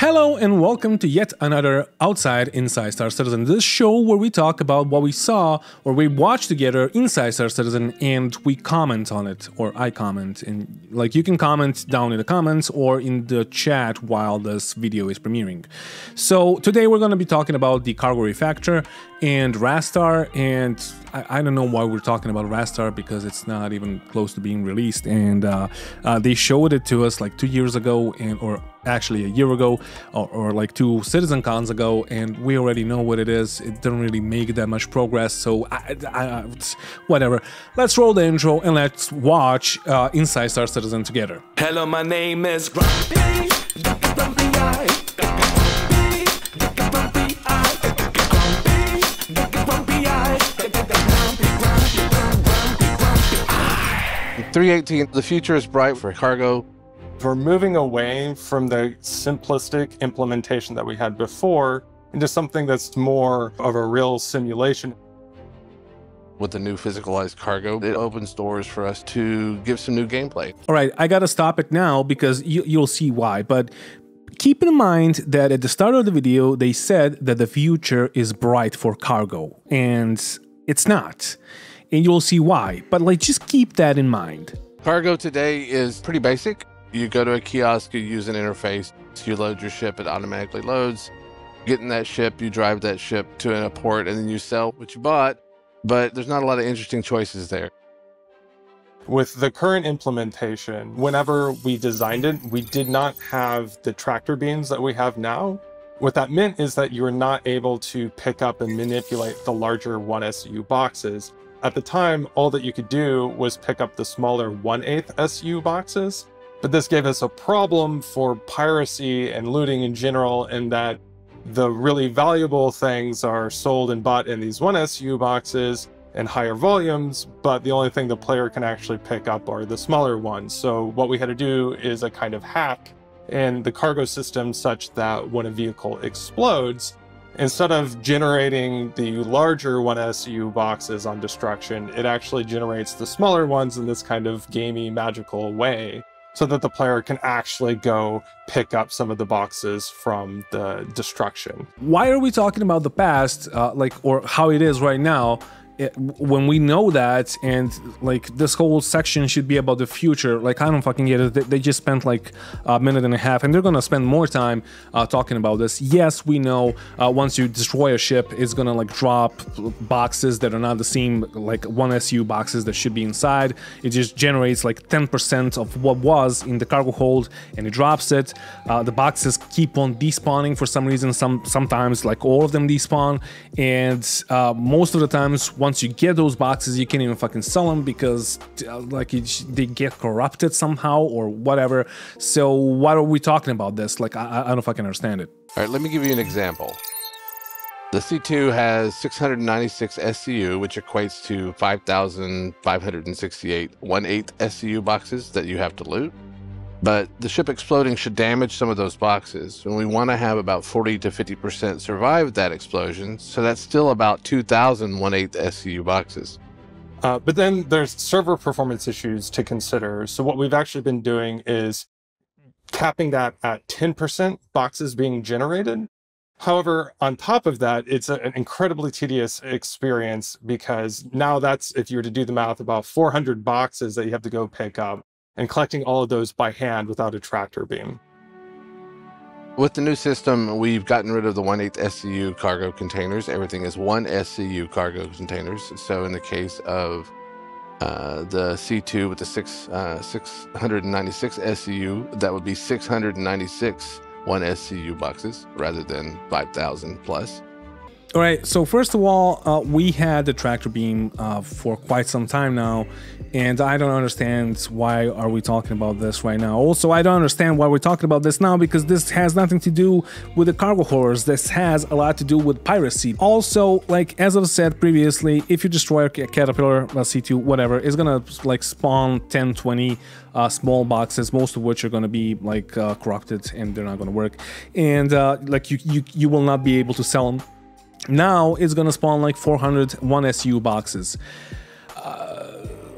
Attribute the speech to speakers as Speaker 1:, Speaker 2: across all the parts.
Speaker 1: Hello and welcome to yet another Outside Inside Star Citizen, this show where we talk about what we saw or we watch together inside Star Citizen and we comment on it, or I comment, and like you can comment down in the comments or in the chat while this video is premiering. So today we're going to be talking about the cargo refactor and Rastar, and I don't know why we're talking about Rastar because it's not even close to being released, and they showed it to us like 2 years ago, or actually a year ago, or like 2 Citizen Cons ago, and we already know what it is. It didn't really make that much progress, so whatever. Let's roll the intro and let's watch Inside Star Citizen together.
Speaker 2: Hello, my name is Grumpy.
Speaker 3: In 3.18, the future is bright for cargo.
Speaker 4: We're moving away from the simplistic implementation that we had before into something that's more of a real simulation.
Speaker 3: With the new physicalized cargo, it opens doors for us to give some new gameplay.
Speaker 1: All right, I gotta stop it now because you'll see why, but keep in mind that at the start of the video, they said that the future is bright for cargo, and it's not. And you'll see why, but like just keep that in mind.
Speaker 3: Cargo today is pretty basic. You go to a kiosk, you use an interface, you load your ship, it automatically loads. Get in that ship, you drive that ship to a port, and then you sell what you bought, but there's not a lot of interesting choices there.
Speaker 4: With the current implementation, whenever we designed it, we did not have the tractor beams that we have now. What that meant is that you were not able to pick up and manipulate the larger 1SU boxes. At the time, all that you could do was pick up the smaller 1/8 SU boxes, but this gave us a problem for piracy and looting in general, in that the really valuable things are sold and bought in these 1SU boxes in higher volumes, but the only thing the player can actually pick up are the smaller ones. So what we had to do is a kind of hack in the cargo system such that when a vehicle explodes, instead of generating the larger 1SU boxes on destruction, it actually generates the smaller ones in this kind of gamey, magical way, so that the player can actually go pick up some of the boxes from the destruction.
Speaker 1: Why are we talking about the past, or how it is right now, when we know that, and like this whole section should be about the future? Like, I don't fucking get it. They just spent like a minute and a half, and they're gonna spend more time talking about this. Yes, we know once you destroy a ship, it's gonna like drop boxes that are not the same like 1SU boxes that should be inside. It just generates like 10% of what was in the cargo hold, and it drops it. The boxes keep on despawning for some reason. Sometimes like all of them despawn, and most of the times once you get those boxes, you can't even fucking sell them because they get corrupted somehow or whatever. So what are we talking about this? Like, I don't fucking understand it.
Speaker 3: All right, let me give you an example. The C2 has 696 SCU, which equates to 5,568 1/8 SCU boxes that you have to loot. But the ship exploding should damage some of those boxes, and we want to have about 40 to 50% survive that explosion, so that's still about 2,000 1/8 SCU boxes.
Speaker 4: But then there's server performance issues to consider. So what we've actually been doing is capping that at 10% boxes being generated. However, on top of that, it's an incredibly tedious experience, because now that's, if you were to do the math, about 400 boxes that you have to go pick up, and collecting all of those by hand without a tractor beam.
Speaker 3: With the new system, we've gotten rid of the 1/8 SCU cargo containers. Everything is 1 SCU cargo containers. So in the case of the C2 with the 696 SCU, that would be 696 1 SCU boxes rather than 5,000 plus.
Speaker 1: All right, so first of all, we had the tractor beam for quite some time now, and I don't understand why are we talking about this right now. Also, I don't understand why we're talking about this now, because this has nothing to do with the cargo horrors. This has a lot to do with piracy. Also, like as I've said previously, if you destroy a Caterpillar, a C2, whatever, it's gonna like spawn 10, 20 small boxes, most of which are gonna be like corrupted, and they're not gonna work, and like you will not be able to sell them. Now it's gonna spawn like 400 1SU boxes.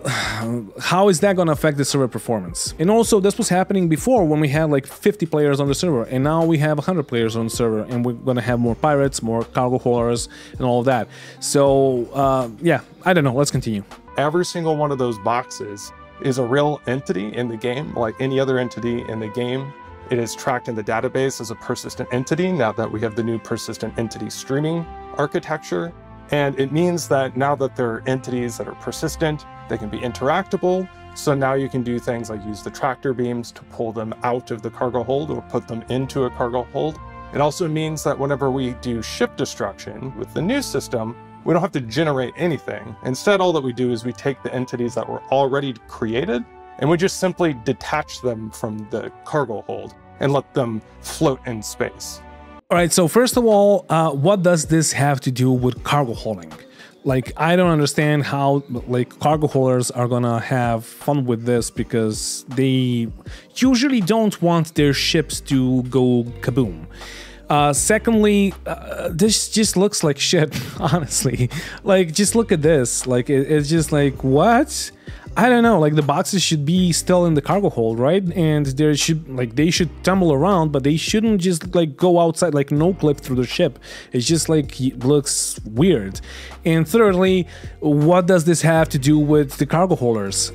Speaker 1: how is that going to affect the server performance? And also, this was happening before when we had like 50 players on the server, and now we have 100 players on the server, and we're going to have more pirates, more cargo haulers, and all of that. So yeah, I don't know. Let's continue.
Speaker 4: Every single one of those boxes is a real entity in the game, like any other entity in the game. It is tracked in the database as a persistent entity now that we have the new persistent entity streaming architecture. And it means that now that they're entities that are persistent, they can be interactable. So now you can do things like use the tractor beams to pull them out of the cargo hold or put them into a cargo hold. It also means that whenever we do ship destruction with the new system, we don't have to generate anything. Instead, all that we do is we take the entities that were already created and we just simply detach them from the cargo hold and let them float in space.
Speaker 1: All right, so first of all, what does this have to do with cargo hauling? Like, I don't understand how like cargo haulers are gonna have fun with this, because they usually don't want their ships to go kaboom. Secondly, this just looks like shit, honestly. Like, just look at this. Like, it's just like, what? I don't know, like the boxes should be still in the cargo hold, right? And there should, like, they should tumble around, but they shouldn't just like go outside, like no clip through the ship. It's just like, it looks weird. And thirdly, what does this have to do with the cargo haulers?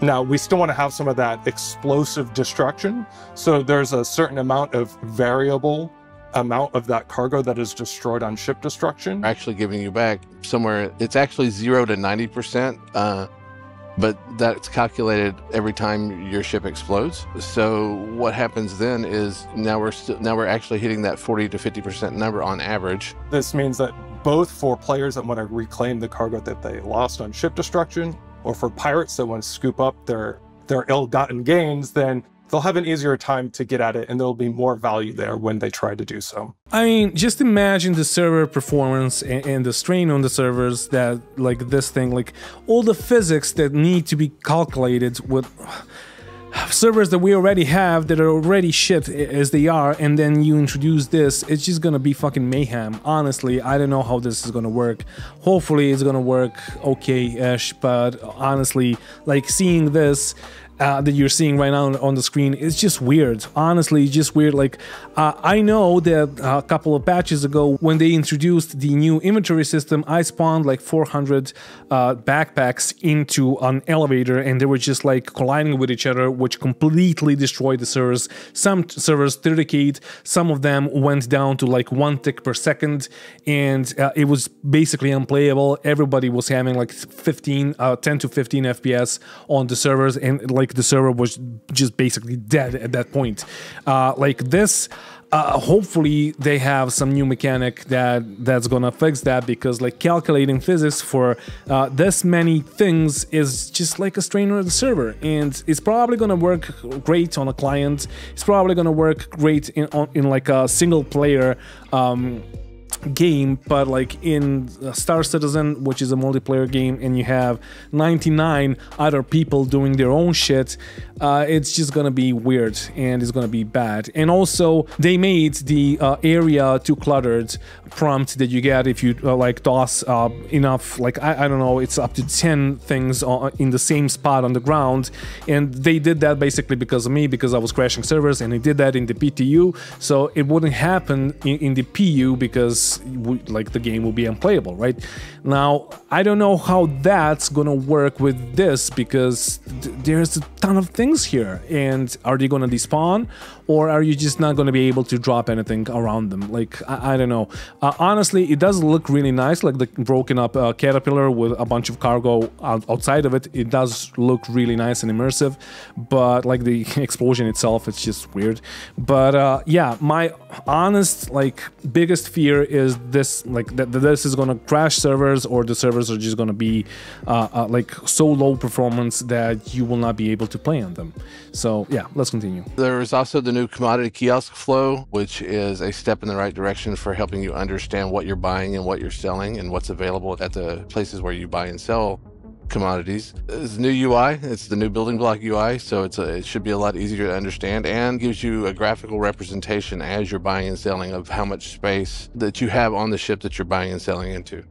Speaker 4: Now, we still want to have some of that explosive destruction. So there's a certain amount of variable amount of that cargo that is destroyed on ship destruction.
Speaker 3: Actually giving you back somewhere, it's actually 0 to 90%, but that's calculated every time your ship explodes. So what happens then is now we're actually hitting that 40 to 50% number on average.
Speaker 4: This means that both for players that want to reclaim the cargo that they lost on ship destruction, or for pirates that want to scoop up their ill-gotten gains, then they'll have an easier time to get at it, and there'll be more value there when they try to do so.
Speaker 1: I mean, just imagine the server performance and the strain on the servers that, like, this thing, like, all the physics that need to be calculated with servers that we already have that are already shit as they are, and then you introduce this. It's just gonna be fucking mayhem. Honestly, I don't know how this is gonna work. Hopefully it's gonna work okay-ish, but honestly, like, seeing this that you're seeing right now on the screen, it's just weird. Honestly, just weird. Like, I know that a couple of patches ago, when they introduced the new inventory system, I spawned like 400 backpacks into an elevator, and they were just like colliding with each other, which completely destroyed the servers. Some servers 30k'd, some of them went down to like 1 tick per second, and it was basically unplayable. Everybody was having like 10 to 15 FPS on the servers, and like the server was just basically dead at that point. Like this, hopefully they have some new mechanic that's gonna fix that, because like calculating physics for this many things is just like a strain on the server, and it's probably gonna work great on a client. It's probably gonna work great in like a single player game, but like in Star Citizen, which is a multiplayer game, and you have 99 other people doing their own shit, it's just gonna be weird, and it's gonna be bad. And also, they made the area too cluttered prompt that you get if you like toss enough, like I don't know, it's up to 10 things in the same spot on the ground, and they did that basically because of me, because I was crashing servers, and they did that in the PTU, so it wouldn't happen in the PU, because like the game will be unplayable, right? Now, I don't know how that's gonna work with this, because there's a ton of things here, and are they gonna despawn, or are you just not gonna be able to drop anything around them? Like, I don't know. Honestly, it does look really nice, like the broken up caterpillar with a bunch of cargo outside of it. It does look really nice and immersive, but like the explosion itself, it's just weird. But yeah, my honest, like, biggest fear is this, like that this is gonna crash servers, or the servers are just gonna be like so low performance that you will not be able to play on them. So yeah, let's continue.
Speaker 3: There is also the new commodity kiosk flow, which is a step in the right direction for helping you understand what you're buying and what you're selling and what's available at the places where you buy and sell commodities. It's new UI, it's the new building block UI, so it should be a lot easier to understand, and gives you a graphical representation as you're buying and selling of how much space that you have on the ship that you're buying and selling into.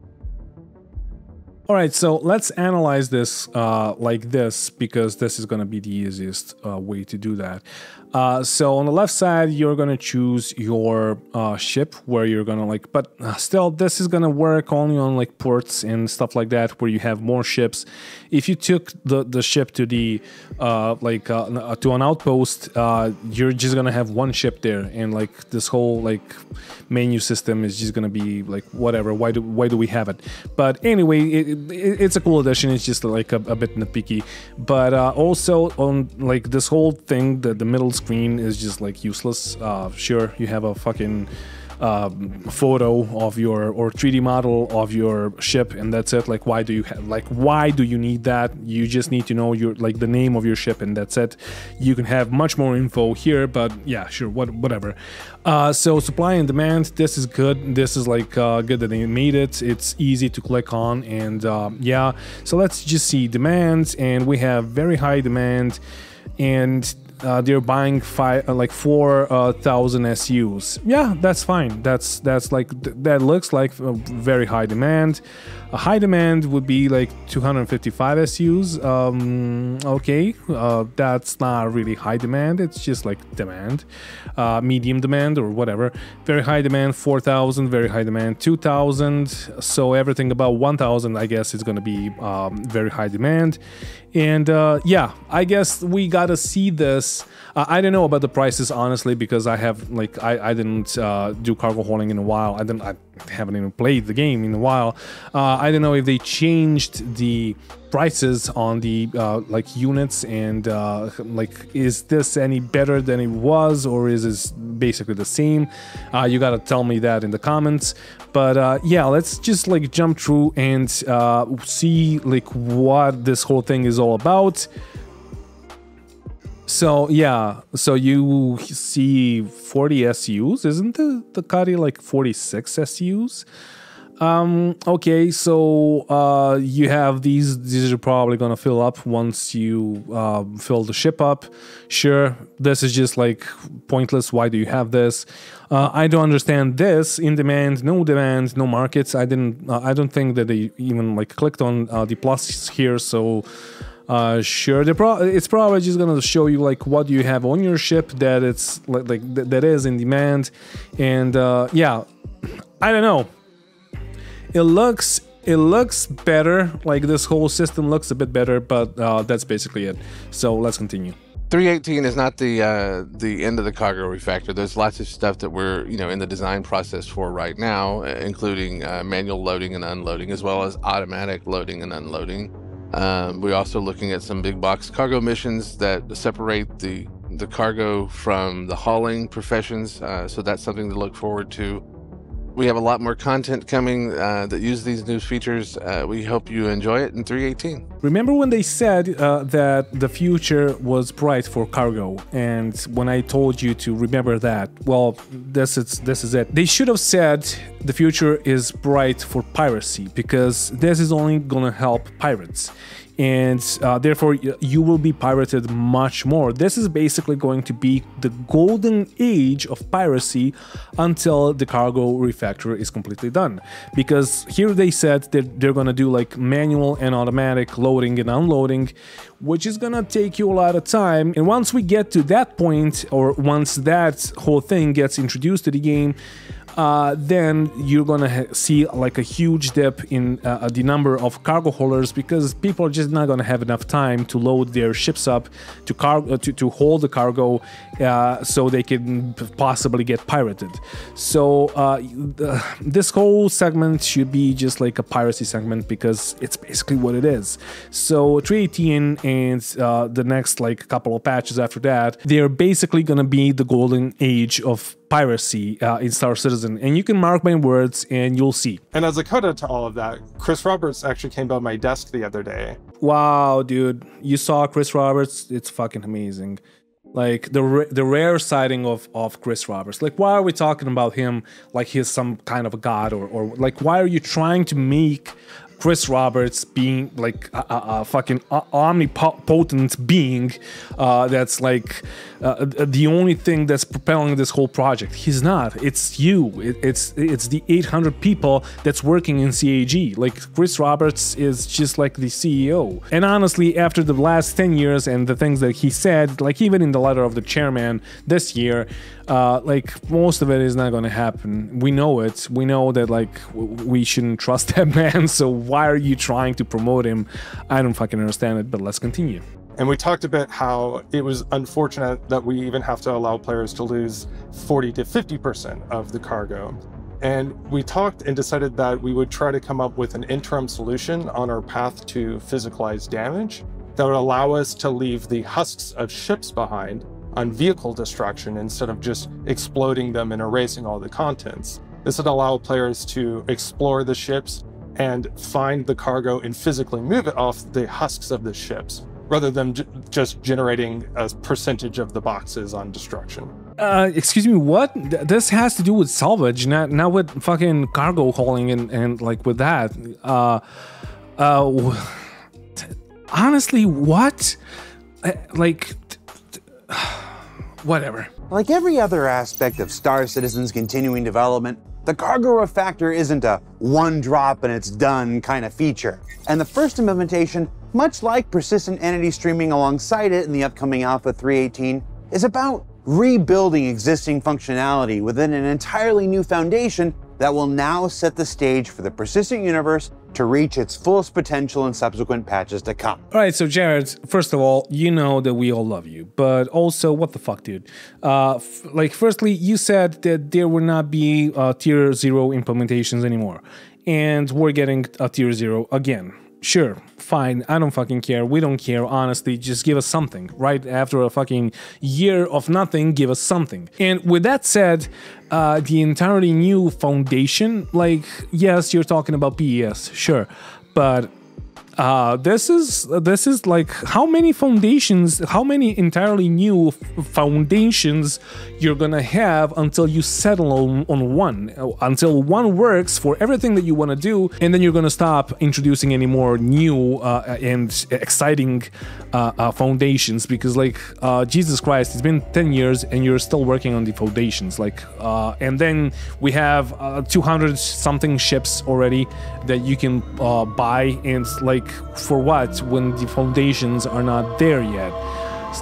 Speaker 1: All right, so let's analyze this like this, because this is going to be the easiest way to do that. So on the left side, you're going to choose your ship where you're going to like, but still this is going to work only on like ports and stuff like that, where you have more ships. If you took the ship to the to an outpost, you're just going to have one ship there, and like this whole like menu system is just going to be like whatever. Why do we have it? But anyway, it's a cool addition. It's just like a bit nitpicky, but also on like this whole thing, the middle screen is just like useless. Sure, you have a fucking photo of your or 3D model of your ship, and that's it. Like, why do you need that? You just need to know your like the name of your ship, and that's it. You can have much more info here, but yeah, sure, whatever. So supply and demand, this is good. This is like good that they made it. It's easy to click on, and yeah. So let's just see demand, and we have very high demand, and they're buying 4,000 SUs. Yeah, that's fine. That's like that looks like a very high demand. A high demand would be like 255 SUs. Okay, that's not really high demand. It's just like demand, medium demand or whatever. Very high demand 4,000. Very high demand 2,000. So everything about 1,000, I guess, is going to be very high demand. And yeah, I guess we gotta see this. I don't know about the prices, honestly, because I have like I didn't do cargo hauling in a while. I haven't even played the game in a while. I don't know if they changed the prices on the like units, and like, is this any better than it was, or is this basically the same? You gotta tell me that in the comments. But yeah, let's just like jump through and see like what this whole thing is all about. So yeah, so you see 40 SUs, isn't the Kari like 46 SUs? Okay, so you have these are probably gonna fill up once you fill the ship up. Sure, this is just like pointless. Why do you have this? I don't understand this. In demand, no markets. I don't think that they even like clicked on the plus here, so sure, it's probably just gonna show you like what you have on your ship that it's like that is in demand. And yeah, I don't know. It looks better. Like this whole system looks a bit better, but that's basically it. So let's continue.
Speaker 3: 318 is not the end of the cargo refactor. There's lots of stuff that we're in the design process for right now, including manual loading and unloading, as well as automatic loading and unloading. We're also looking at some big box cargo missions that separate the cargo from the hauling professions. So that's something to look forward to. We have a lot more content coming that use these new features. We hope you enjoy it in 318.
Speaker 1: Remember when they said that the future was bright for cargo, and when I told you to remember that, well, this is it. They should have said the future is bright for piracy, because this is only gonna help pirates. And therefore you will be pirated much more. This is basically going to be the golden age of piracy until the cargo refactor is completely done, because here they said that they're gonna do like manual and automatic loading and unloading, which is gonna take you a lot of time. And once we get to that point, or once that whole thing gets introduced to the game, then you're gonna see like a huge dip in the number of cargo haulers, because people are just not gonna have enough time to load their ships up to hold the cargo, so they can possibly get pirated. So this whole segment should be just like a piracy segment, because it's basically what it is. So 318 and the next like couple of patches after that, they're basically gonna be the golden age of piracy in Star Citizen, and you can mark my words and you'll see.
Speaker 4: And as a coda to all of that, Chris Roberts actually came by my desk the other day.
Speaker 1: Wow, dude, you saw Chris Roberts? It's fucking amazing. Like the rare sighting of Chris Roberts. Like, why are we talking about him like he's some kind of a god, or like, why are you trying to make Chris Roberts being like a fucking omnipotent being that's like the only thing that's propelling this whole project. He's not. It's you. It's the 800 people that's working in CAG. Like, Chris Roberts is just like the CEO. And honestly, after the last 10 years and the things that he said, like even in the letter of the chairman this year, like most of it is not going to happen. We know it. We know that like we shouldn't trust that man. So why are you trying to promote him? I don't fucking understand it, but let's continue.
Speaker 4: And we talked about how it was unfortunate that we even have to allow players to lose 40 to 50% of the cargo. And we talked and decided that we would try to come up with an interim solution on our path to physicalized damage that would allow us to leave the husks of ships behind on vehicle destruction instead of just exploding them and erasing all the contents. This would allow players to explore the ships and find the cargo and physically move it off the husks of the ships, rather than just generating a percentage of the boxes on destruction.
Speaker 1: Excuse me, what? This has to do with salvage, not with fucking cargo hauling and like with that. Honestly, what? Like, whatever.
Speaker 5: Like every other aspect of Star Citizen's continuing development, the cargo refactor isn't a one drop and it's done kind of feature. And the first implementation, much like persistent entity streaming alongside it in the upcoming Alpha 3.18, is about rebuilding existing functionality within an entirely new foundation that will now set the stage for the persistent universe to reach its fullest potential in subsequent patches to come.
Speaker 1: All right, so Jared, first of all, you know that we all love you, but also, what the fuck, dude? Like, firstly, you said that there will not be tier 0 implementations anymore, and we're getting a tier 0 again. Sure, fine, I don't fucking care, we don't care, honestly, just give us something. Right after a fucking year of nothing, give us something. And with that said, the entirely new foundation, like, yes, you're talking about PES, sure, but this is like, how many foundations, how many entirely new foundations you're gonna have until you settle on one, until one works for everything that you want to do, and then you're gonna stop introducing any more new and exciting foundations, because like, Jesus Christ, it's been 10 years and you're still working on the foundations, like, and then we have 200 something ships already that you can buy, and like, for what, when the foundations are not there yet?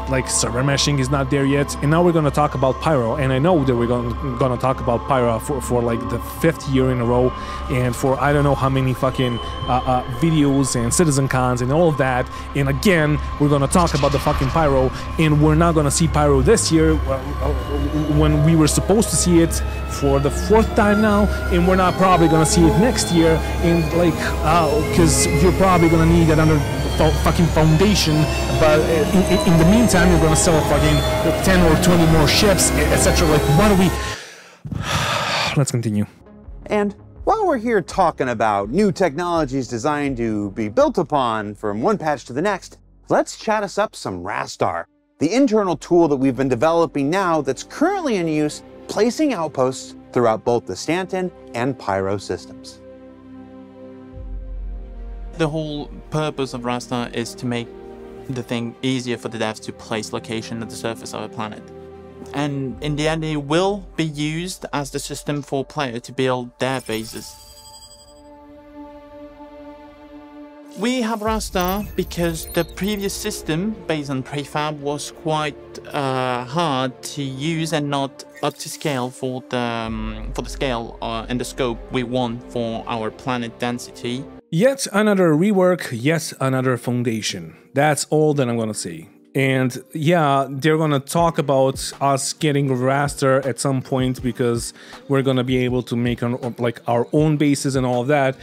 Speaker 1: Like, server meshing is not there yet, and now we're gonna talk about Pyro, and I know that we're gonna talk about Pyro for like the 5th year in a row, and for I don't know how many fucking videos and citizen cons and all of that, and again, we're gonna talk about the fucking Pyro, and we're not gonna see Pyro this year when we were supposed to see it for the 4th time now, and we're not probably gonna see it next year, and like, because you're probably gonna need another fucking foundation, but in the meantime you're gonna sell fucking 10 or 20 more ships, etc. Like, what do we... Let's continue.
Speaker 5: And while we're here talking about new technologies designed to be built upon from one patch to the next, let's chat us up some Rastar, the internal tool that we've been developing now that's currently in use, placing outposts throughout both the Stanton and Pyro systems.
Speaker 6: The whole purpose of Rastar is to make the thing easier for the devs to place location at the surface of a planet. And in the end, it will be used as the system for player to build their bases. We have Rastar because the previous system, based on prefab, was quite hard to use and not up to scale for the scale and the scope we want for our planet density.
Speaker 1: Yet another rework, yet another foundation. That's all that I'm gonna say. And yeah, they're gonna talk about us getting Rastar at some point because we're gonna be able to make our own bases and all of that.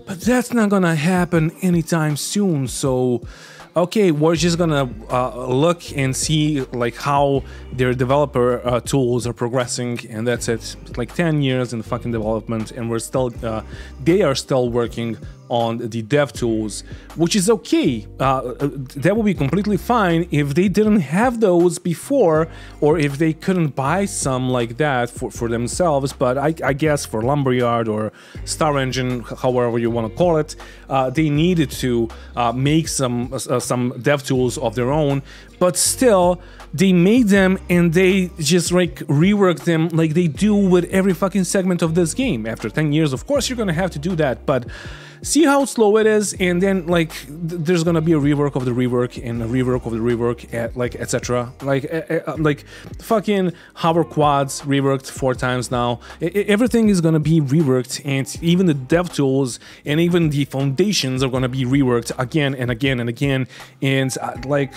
Speaker 1: But that's not gonna happen anytime soon. So, okay, we're just gonna look and see like how their developer tools are progressing, and that's it. Like 10 years in the fucking development, and we're still, they are still working on the dev tools, which is okay. That would be completely fine if they didn't have those before, or if they couldn't buy some like that for themselves. But I guess for Lumberyard or Star Engine, however you want to call it, they needed to make some dev tools of their own. But still, they made them and they just like reworked them like they do with every fucking segment of this game. After 10 years, of course, you're gonna have to do that, but see how slow it is, and then like there's gonna be a rework of the rework and a rework of the rework, like etc. Like fucking hover quads reworked 4 times now. Everything is gonna be reworked, and even the dev tools and even the foundations are gonna be reworked again and again and again. And like,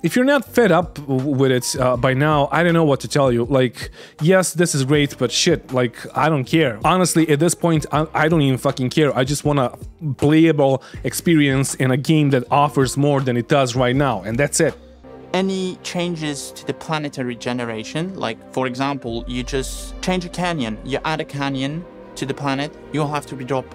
Speaker 1: if you're not fed up with it by now, I don't know what to tell you. Like, yes, this is great, but shit, like, I don't care. Honestly, at this point, I don't even fucking care. I just want a playable experience in a game that offers more than it does right now, and that's it.
Speaker 6: Any changes to the planetary generation, like, for example, you just change a canyon, you add a canyon to the planet, you'll have to redrop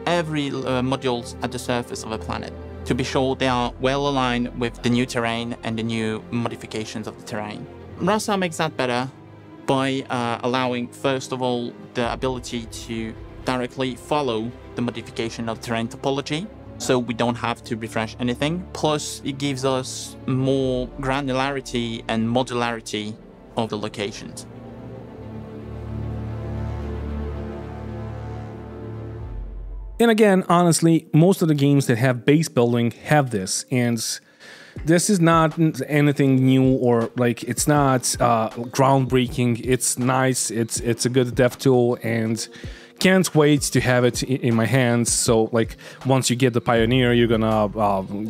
Speaker 6: every modules at the surface of a planet to be sure they are well aligned with the new terrain and the new modifications of the terrain. Rastar makes that better by allowing, first of all, the ability to directly follow the modification of terrain topology, so we don't have to refresh anything. Plus, it gives us more granularity and modularity of the locations.
Speaker 1: And again, honestly, most of the games that have base building have this, and this is not anything new, or like it's not groundbreaking. It's nice, it's a good dev tool, and can't wait to have it in my hands. So like once you get the Pioneer, you're gonna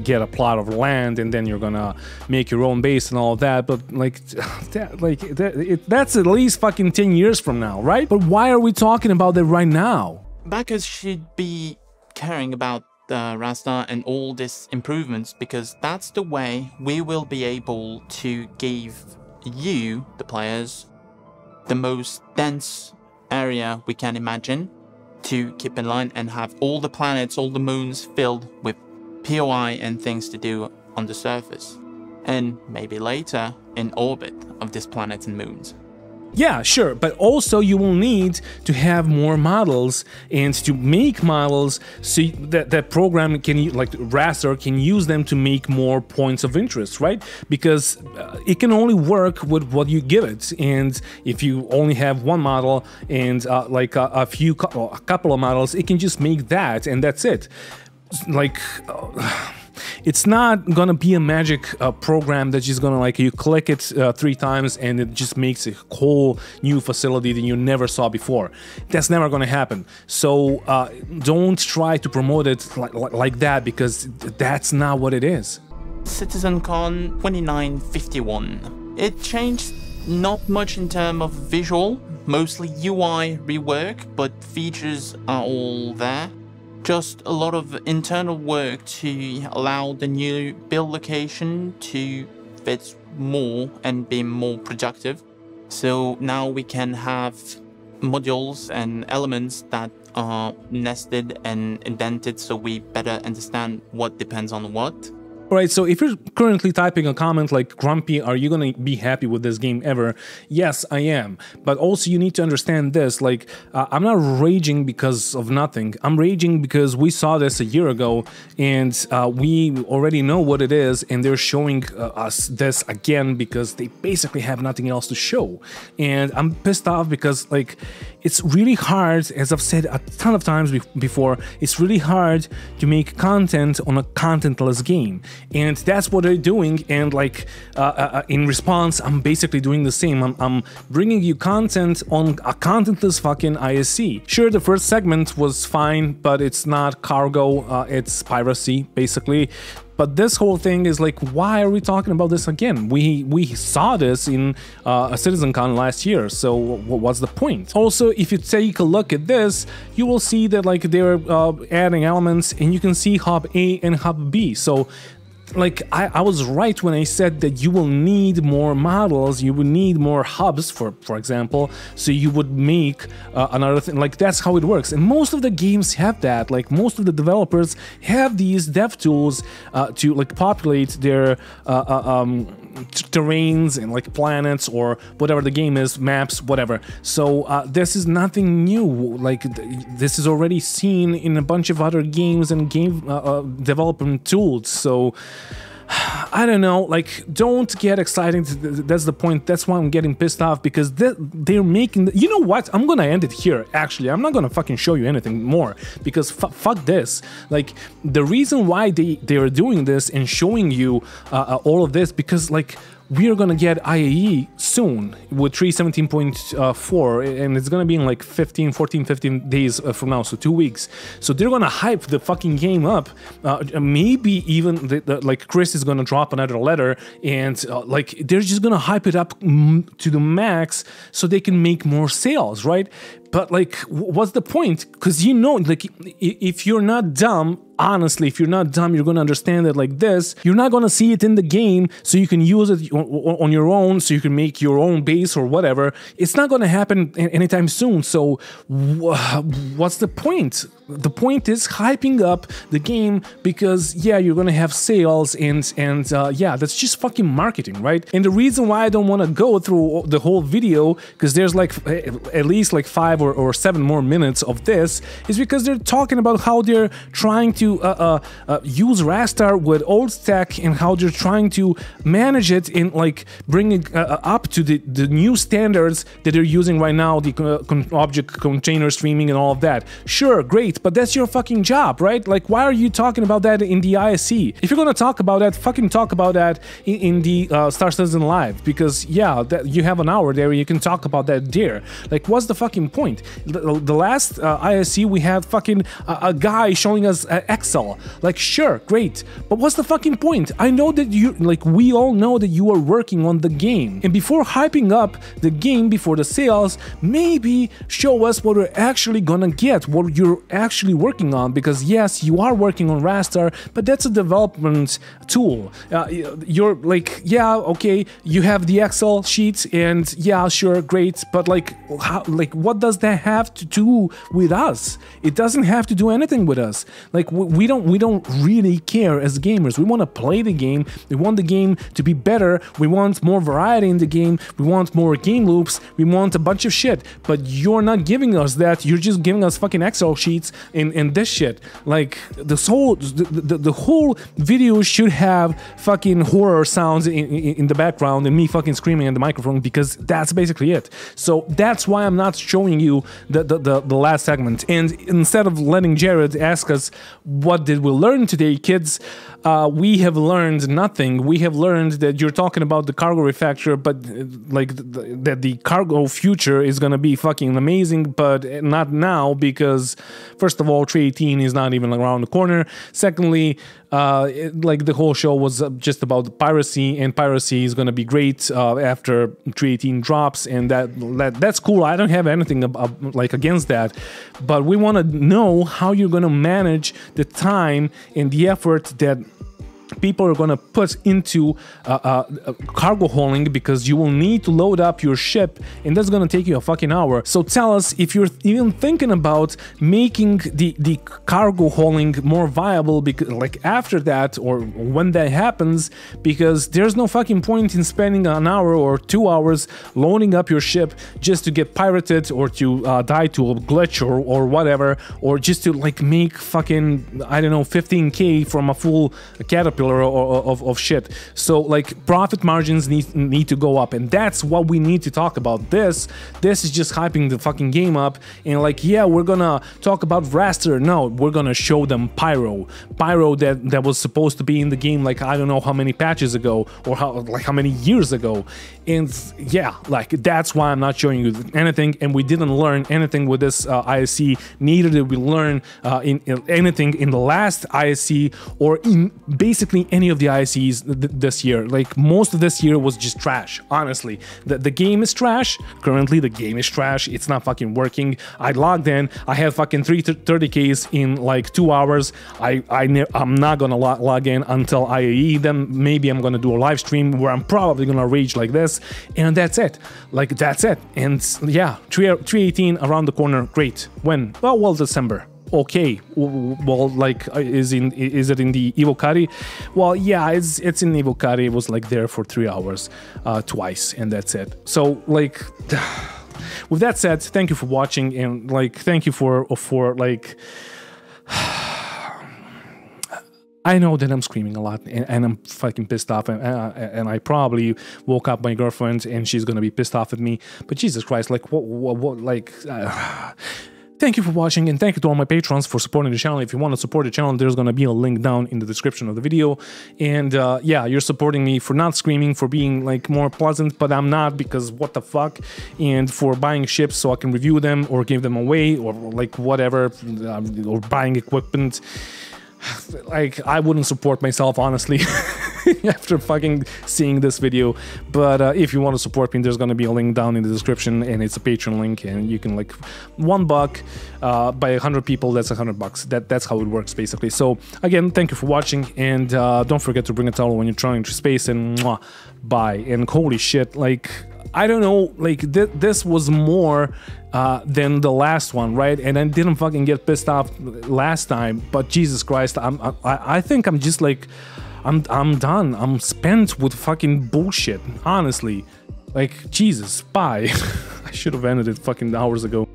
Speaker 1: get a plot of land, and then you're gonna make your own base and all of that. But like that's at least fucking 10 years from now, right? But why are we talking about that right now?
Speaker 6: Backers should be caring about Rastar and all these improvements, because that's the way we will be able to give you, the players, the most dense area we can imagine to keep in line and have all the planets, all the moons filled with POI and things to do on the surface, and maybe later in orbit of these planets and moons.
Speaker 1: Yeah, sure, but also you will need to have more models and to make models so that program can, like Rastar, can use them to make more points of interest, right? Because it can only work with what you give it, and if you only have one model and like a couple of models, it can just make that, and that's it. Like. It's not gonna be a magic program that's just gonna, like, you click it 3 times and it just makes a whole new facility that you never saw before. That's never gonna happen. So don't try to promote it like that, because that's not what it is.
Speaker 6: CitizenCon 2951. It changed not much in terms of visual, mostly UI rework, but features are all there. Just a lot of internal work to allow the new build location to fit more and be more productive. So now we can have modules and elements that are nested and indented, so we better understand what depends on what.
Speaker 1: Alright, so if you're currently typing a comment like, Grumpy, are you gonna be happy with this game ever? Yes, I am. But also you need to understand this, like, I'm not raging because of nothing. I'm raging because we saw this a year ago, and we already know what it is, and they're showing us this again because they basically have nothing else to show. And I'm pissed off because, like, it's really hard, as I've said a ton of times before, it's really hard to make content on a contentless game. And that's what they're doing, and like in response, I'm basically doing the same. I'm bringing you content on a contentless fucking ISC. Sure, the first segment was fine, but it's not cargo, it's piracy, basically. But this whole thing is like, why are we talking about this again? We saw this in CitizenCon last year, so what's the point? Also, if you take a look at this, you will see that like they're adding elements, and you can see hub A and hub B. So like I was right when I said that you will need more models, you will need more hubs, for example, so you would make another thing. Like that's how it works, and most of the games have that. Like most of the developers have these dev tools to like populate their terrains and like planets or whatever the game is, maps, whatever. So this is nothing new. Like this is already seen in a bunch of other games and game development tools. So I don't know, like, don't get excited. That's the point. That's why I'm getting pissed off, because they're making you know what, I'm gonna end it here. Actually, I'm not gonna fucking show you anything more, because fuck this. Like, the reason why they are doing this and showing you all of this, because like we are gonna get IAE soon with 3.17.4, and it's gonna be in like 15 days from now, so 2 weeks. So they're gonna hype the fucking game up. Maybe even like Chris is gonna drop another letter, and like they're just gonna hype it up to the max so they can make more sales, right? But like, what's the point? Because you know, like, if you're not dumb, honestly, if you're not dumb, you're gonna understand it like this. You're not gonna see it in the game, so you can use it on your own, so you can make your own base or whatever. It's not gonna happen anytime soon. So what's the point? The point is hyping up the game, because yeah, you're gonna have sales, and yeah, that's just fucking marketing, right? And the reason why I don't want to go through the whole video, because there's like at least like 5 or 7 more minutes of this, is because they're talking about how they're trying to use Rastar with old stack, and how they're trying to manage it and like bring it up to the new standards that they're using right now, the object container streaming and all of that. Sure, great, but that's your fucking job, right? Like, why are you talking about that in the ISC? If you're gonna talk about that, fucking talk about that in the Star Citizen Live, because yeah, you have an hour there, you can talk about that there. Like, what's the fucking point? The last ISC we had fucking a guy showing us Excel. Like, sure, great, but what's the fucking point? I know that you, like, we all know that you are working on the game, and before hyping up the game before the sales, maybe show us what we're actually gonna get, what you're actually working on. Because yes, you are working on Rastar, but that's a development tool. You're like, yeah, okay, you have the Excel sheets, and yeah, sure, great, but like, how, like, what does that have to do with us? It doesn't have to do anything with us. Like, we don't really care as gamers. We want to play the game. We want the game to be better. We want more variety in the game. We want more game loops. We want a bunch of shit. But you're not giving us that. You're just giving us fucking Excel sheets and this shit. Like, the whole video should have fucking horror sounds in the background and me fucking screaming at the microphone, because that's basically it. So that's why I'm not showing you the last segment. And instead of letting Jared ask us, what did we learn today, kids? We have learned nothing. We have learned that you're talking about the cargo refactor, but like that the cargo future is gonna be fucking amazing, but not now, because first of all, 318 is not even around the corner. Secondly, like the whole show was just about piracy, and piracy is gonna be great after 318 drops, and that's cool. I don't have anything like against that, but we want to know how you're gonna manage the time and the effort that people are going to put into cargo hauling, because you will need to load up your ship, and that's going to take you a fucking hour. So tell us if you're even thinking about making the cargo hauling more viable, because like after that, or when that happens, because there's no fucking point in spending an hour or 2 hours loading up your ship just to get pirated, or to die to a glitch or whatever, or just to like make fucking, I don't know, 15k from a full caterpillar of shit. So like, profit margins need to go up, and that's what we need to talk about. This is just hyping the fucking game up, and like, yeah, we're gonna talk about Rastar. No, we're gonna show them Pyro that was supposed to be in the game like I don't know how many patches ago, or how many years ago. And yeah, like, that's why I'm not showing you anything, and we didn't learn anything with this ISC. Neither did we learn anything in the last ISC, or in basically basically any of the ISCs this year. Like, most of this year was just trash, honestly. The game is trash. Currently, the game is trash. It's not fucking working. I logged in. I had fucking 30Ks in like 2 hours. I'm not gonna log in until IAE. Then maybe I'm gonna do a live stream where I'm probably gonna rage like this, and that's it. Like, that's it. And yeah, 318 around the corner. Great. When? Well, December. Okay, well, like, is it in the Evocati? Well, yeah, it's in Evocati. It was like there for 3 hours, twice, and that's it. So, like, with that said, thank you for watching, and like, thank you for like. I know that I'm screaming a lot, and I'm fucking pissed off, and I probably woke up my girlfriend, and she's gonna be pissed off at me. But Jesus Christ, like, what, like. Thank you for watching, and thank you to all my patrons for supporting the channel. If you want to support the channel, there's going to be a link down in the description of the video. And yeah, you're supporting me for not screaming, for being like more pleasant, but I'm not, because what the fuck, and for buying ships so I can review them or give them away or like whatever, or buying equipment. Like, I wouldn't support myself, honestly, after fucking seeing this video. But if you want to support me, there's going to be a link down in the description, and it's a Patreon link, and you can, like, $1 by 100 people, that's $100. That's how it works, basically. So again, thank you for watching, and don't forget to bring a towel when you're trying to space, and mwah, bye. And holy shit, like, I don't know, like, this was more than the last one, right? And I didn't fucking get pissed off last time, but Jesus Christ, I think I'm just like, I'm done. I'm spent with fucking bullshit, honestly. Like, Jesus, bye. I should have ended it fucking hours ago.